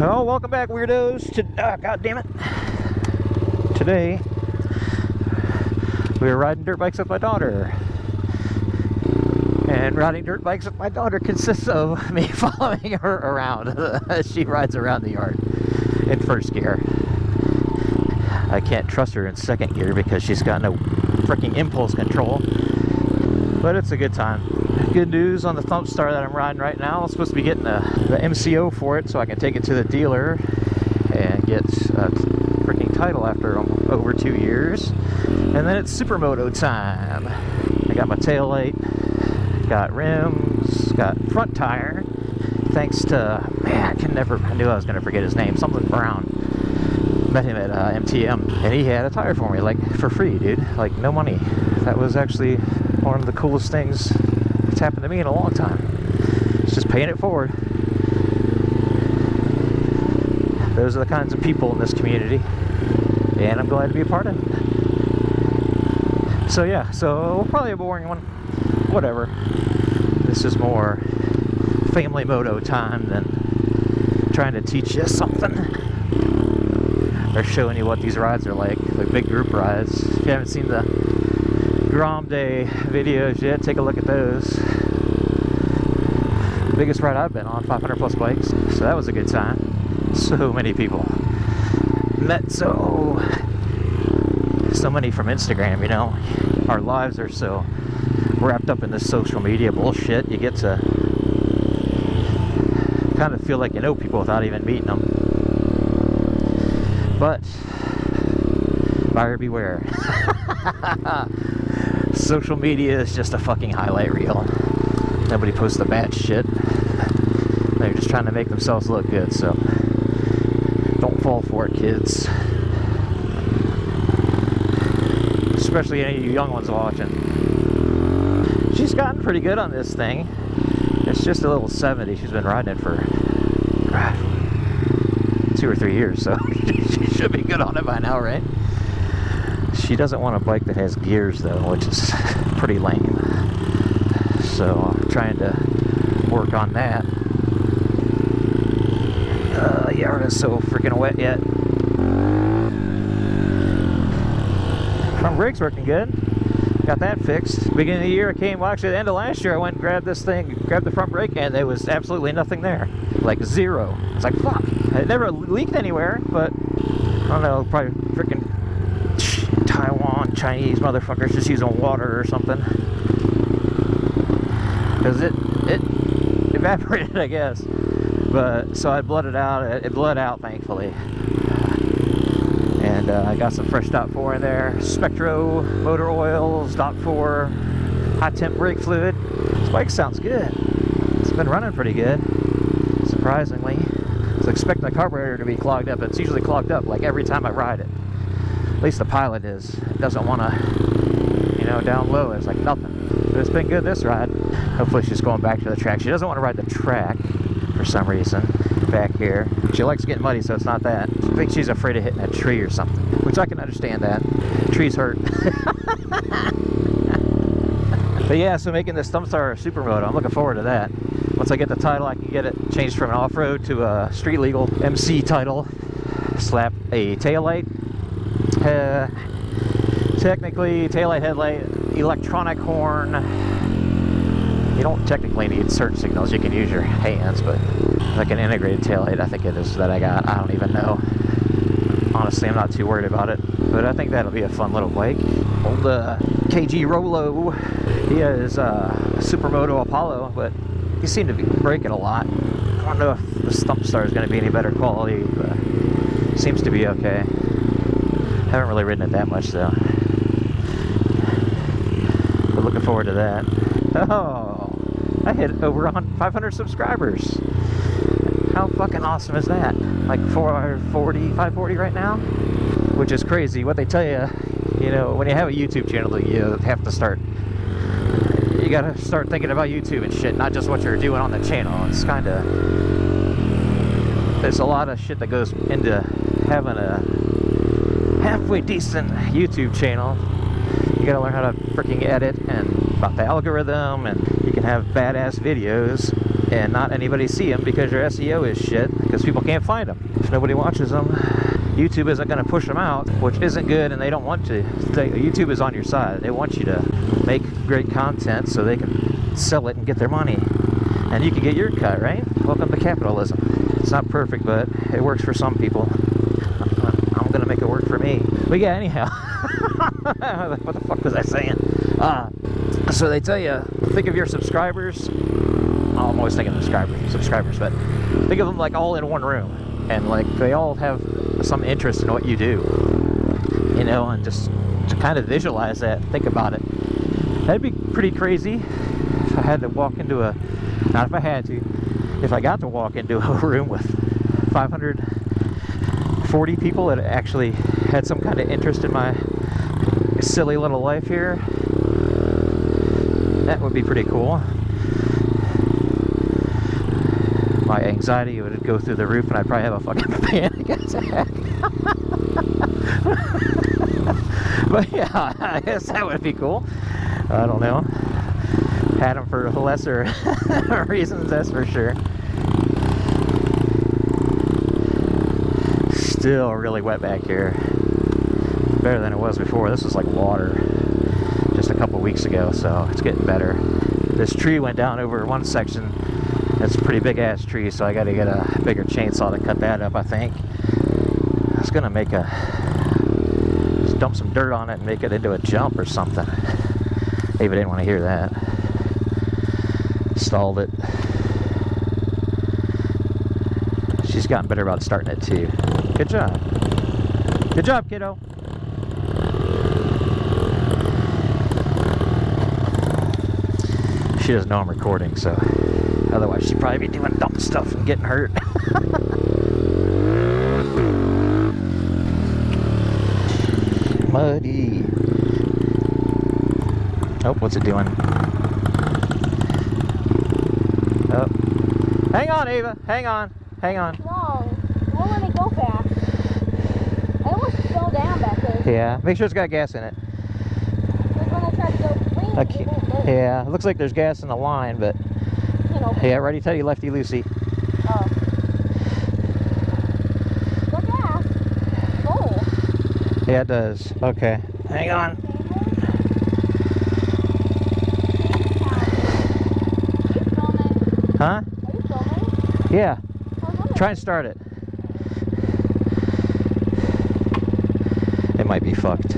Oh, welcome back, weirdos. God damn it. Today, we were riding dirt bikes with my daughter. And riding dirt bikes with my daughter consists of me following her around as she rides around the yard in first gear. I can't trust her in second gear because she's got no freaking impulse control. But it's a good time. Good news on the ThumpStart that I'm riding right now. I'm supposed to be getting the MCO for it so I can take it to the dealer and get a freaking title after over 2 years. And then it's Supermoto time. I got my tail light, got rims, got front tire. Thanks to, man, I knew I was going to forget his name, something Brown. Met him at MTM, and he had a tire for me, like, for free, dude. Like, no money. That was actually one of the coolest things that's happened to me in a long time. It's just paying it forward. Those are the kinds of people in this community, and I'm glad to be a part of it. So yeah, so probably a boring one. Whatever. This is more family moto time than trying to teach you something. Or showing you what these rides are like big group rides. If you haven't seen the GromBeardo videos yet, take a look at those. The biggest ride I've been on, 500 plus bikes, so that was a good time. So many people. Met so many from Instagram, you know. Our lives are so wrapped up in this social media bullshit, you get to kind of feel like you know people without even meeting them. But buyer beware. Social media is just a fucking highlight reel. Nobody posts the bad shit. They're just trying to make themselves look good, so don't fall for it, kids. Especially any of you young ones watching. She's gotten pretty good on this thing. It's just a little 70. She's been riding it for 2 or 3 years, so she should be good on it by now, right? She doesn't want a bike that has gears, though, which is pretty lame. So I'm trying to work on that. The yard is so freaking wet yet. Front brake's working good. Got that fixed. Beginning of the year, actually the end of last year, I went and grabbed this thing, grabbed the front brake, and there was absolutely nothing there. Like zero. It's like, fuck. It never leaked anywhere, but I don't know, probably freaking Taiwan, Chinese motherfuckers just using water or something. Because it evaporated, I guess. But, so I bled it out. It bled out, thankfully. And I got some fresh dot 4 in there. Spectro motor oils, dot 4, high temp brake fluid. This bike sounds good. It's been running pretty good, surprisingly. I was expecting the carburetor to be clogged up. It's usually clogged up like every time I ride it. At least the Pilot is. It doesn't want to, you know, down low. It's like nothing. But it's been good this ride. Hopefully she's going back to the track. She doesn't want to ride the track for some reason back here. She likes getting muddy, so it's not that. I think she's afraid of hitting a tree or something, which I can understand that. Trees hurt. But yeah, so making this ThumpStar Supermoto, I'm looking forward to that. Once I get the title, I can get it changed from an off-road to a street legal MC title. Slap a taillight. Technically, taillight, headlight, electronic horn. You don't technically need search signals. You can use your hands, but like an integrated taillight, I think it is that I got. I don't even know. Honestly, I'm not too worried about it, but I think that'll be a fun little bike. Old KG Rolo. He is Supermoto Apollo, but he seemed to be braking a lot. I don't know if this ThumpStar is going to be any better quality, but seems to be okay. Haven't really ridden it that much though. But looking forward to that. Oh, I hit over 500 subscribers. How fucking awesome is that? Like 540 right now? Which is crazy. What they tell you, you know, when you have a YouTube channel, you have to start, you gotta start thinking about YouTube and shit, not just what you're doing on the channel. It's kind of, there's a lot of shit that goes into having a halfway decent YouTube channel. You gotta learn how to freaking edit and about the algorithm, and you can have badass videos and not anybody see them because your SEO is shit, because people can't find them. If nobody watches them, YouTube isn't going to push them out, which isn't good, and they don't want to. YouTube is on your side. They want you to make great content so they can sell it and get their money, and you can get your cut, right? Welcome to capitalism. It's not perfect, but it works for some people. I'm going to make it work for me. But yeah, anyhow. What the fuck was I saying? So they tell you, think of your subscribers. Oh, I'm always thinking of subscribers, but think of them like all in one room, and like they all have some interest in what you do, you know, and just to kind of visualize that, think about it. That'd be pretty crazy if I had to walk into not if I had to, if I got to walk into a room with 540 people that actually had some kind of interest in my silly little life here. That would be pretty cool. My anxiety would go through the roof, and I'd probably have a fucking panic attack. But yeah, I guess that would be cool. I don't know. Had them for lesser reasons, that's for sure. Still really wet back here. Better than it was before. This was like water just a couple weeks ago, so it's getting better. This tree went down over one section. It's a pretty big ass tree, so I got to get a bigger chainsaw to cut that up, I think. I was gonna make just dump some dirt on it and make it into a jump or something. Ava didn't want to hear that. Stalled it. She's gotten better about starting it too. Good job. Good job, kiddo. She doesn't know I'm recording, so otherwise she'd probably be doing dumb stuff and getting hurt. Muddy. Oh, what's it doing? Oh. Hang on, Ava. Hang on. Hang on. No, it won't let me go fast. I almost fell down back there. Yeah, make sure it's got gas in it. Like when I tried to go clean, it won't let me. Yeah, it looks like there's gas in the line, but You know. yeah, righty tighty, lefty loosey. Oh. Go gas. Oh. Yeah, it does. Okay. Hang on. Huh? Are you filming? Yeah. Try and start it. It might be fucked.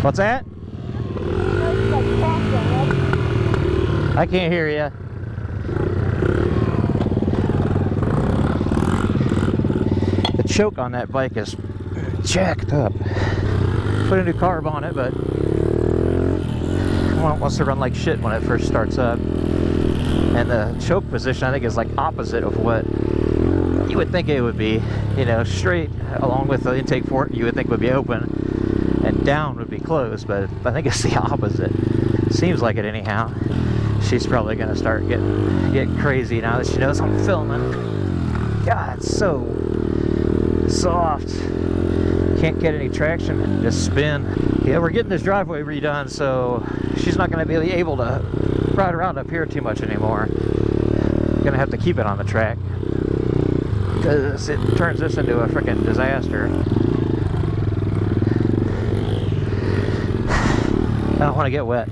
What's that? I can't hear you. The choke on that bike is jacked up. Put a new carb on it, but well, it wants to run like shit when it first starts up. And the choke position, I think, is like opposite of what you would think it would be. You know, straight along with the intake port, you would think would be open, and down would be closed, but I think it's the opposite. Seems like it anyhow. She's probably gonna start getting crazy now that she knows I'm filming. God, it's so soft. Can't get any traction and just spin. Yeah, we're getting this driveway redone, so she's not gonna be able to ride around up here too much anymore. Gonna have to keep it on the track, because it turns this into a freaking disaster. I don't want to get wet.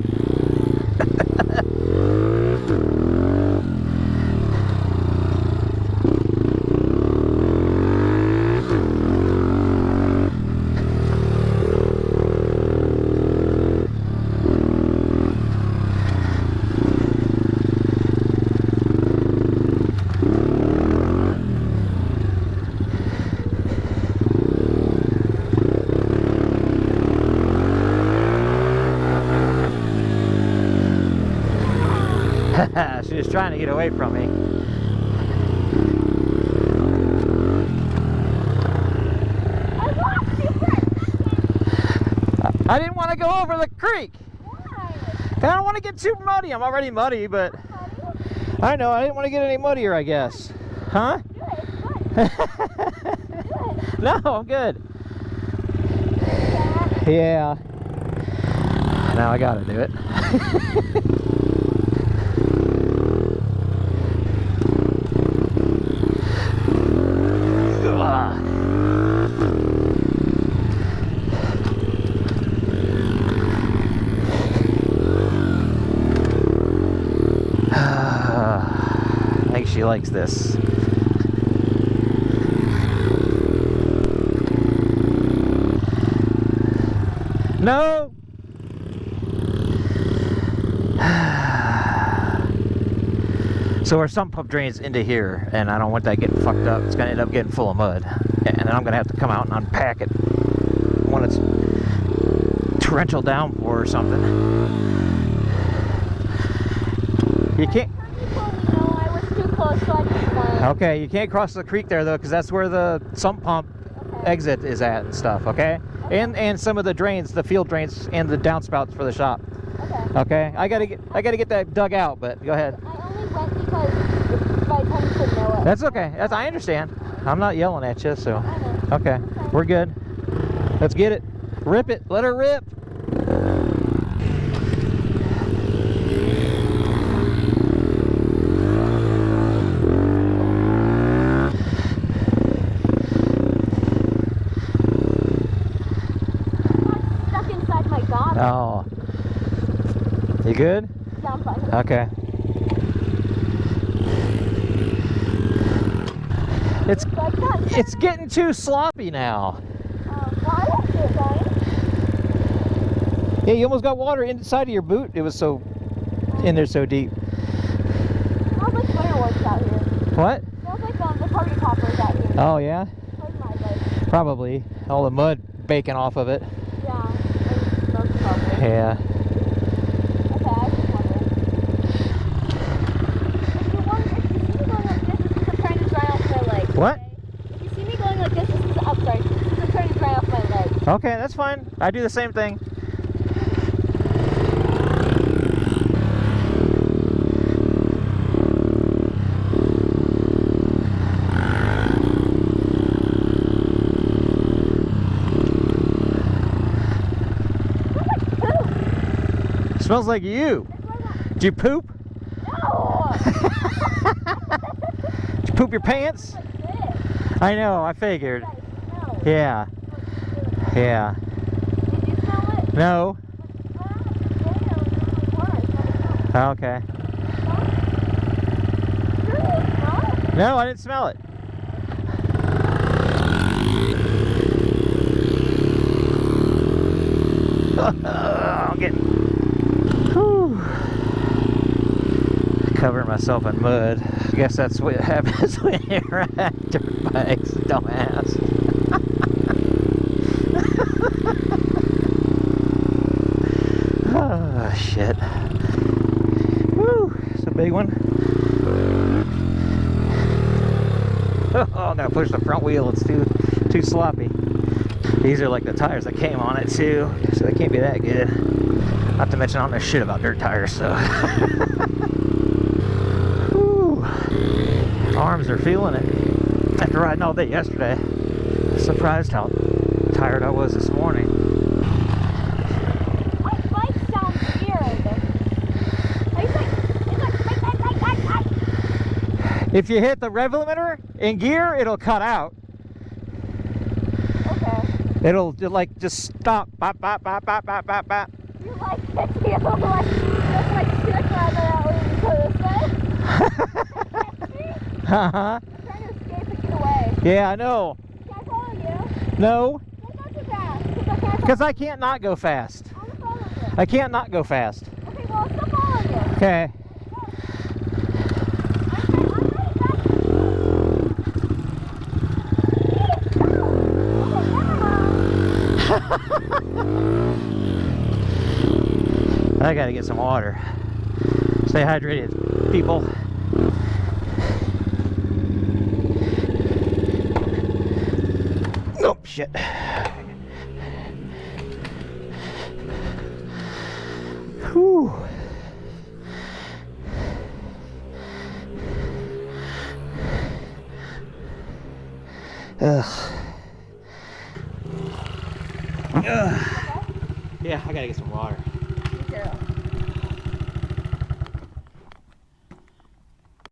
She was trying to get away from me. I didn't want to go over the creek. Why? I don't want to get too muddy. I'm already muddy, but I know I didn't want to get any muddier, I guess. Huh? Good, good. No, I'm good. Yeah. Now I gotta do it. I think she likes this. No! So our sump pump drains into here, and I don't want that getting fucked up. It's gonna end up getting full of mud, and then I'm gonna have to come out and unpack it when it's torrential downpour or something. You can't. No, I was too close, so I just went. Okay, you can't cross the creek there though, because that's where the sump pump exit is at and stuff. Okay, and some of the drains, the field drains, and the downspouts for the shop. Okay, I gotta get that dug out, but go ahead. I only went because my tongue couldn't know it. That's okay. I understand. I'm not yelling at you, so. I know. Okay, we're good. Let's get it. Rip it. Let her rip. I'm stuck inside my goggles. Oh. You good? Yeah, I'm fine. Okay. It's getting too sloppy now. Well, I don't see it going. Yeah, you almost got water inside of your boot. It was so in there so deep. Smells like fireworks out here. What? Smells like the party poppers out here. Oh yeah? Where's my leg? Probably. All the mud baking off of it. Yeah, and smoke probably. Yeah. Okay, I was just wondering. If you see me going like this, it's because I'm trying to dry off my leg. What? Okay? If you see me going like this, this is I'm sorry. This is I'm trying to dry off my leg. Okay, that's fine. I do the same thing. Smells like you. Did you poop? No! Did you poop your pants? Like this. I know, I figured. Guys, smell. Yeah. Yeah. Did you smell it? No. Damn, Okay. smell it? No, I didn't smell it. I'm getting covering myself in mud. I guess that's what happens when you're at dirt bikes, dumbass. Oh shit. Woo, it's a big one. Oh, I'm gonna push the front wheel. It's too sloppy. These are like the tires that came on it too, so they can't be that good. Not to mention I don't know shit about dirt tires, so. Whew. Arms are feeling it. After riding all day yesterday, surprised how tired I was this morning. My bike sounds weird. If you hit the rev limiter in gear, it'll cut out. Okay. It'll like just stop. Bop, bop, bop, bop, bop, bop, bop. You like it? You like just like stick right that way you go this way? Uh-huh. I'm trying to escape and get away. Yeah, I know. Can I follow you? No, Don't go too fast. because I can't not go fast. I'm gonna follow you. I can't not go fast. Okay, well, I'll still follow you. Okay. I gotta get some water. Stay hydrated, people. Oh, shit. Whew. Ugh. Ugh. Yeah, I gotta get some water. Me too.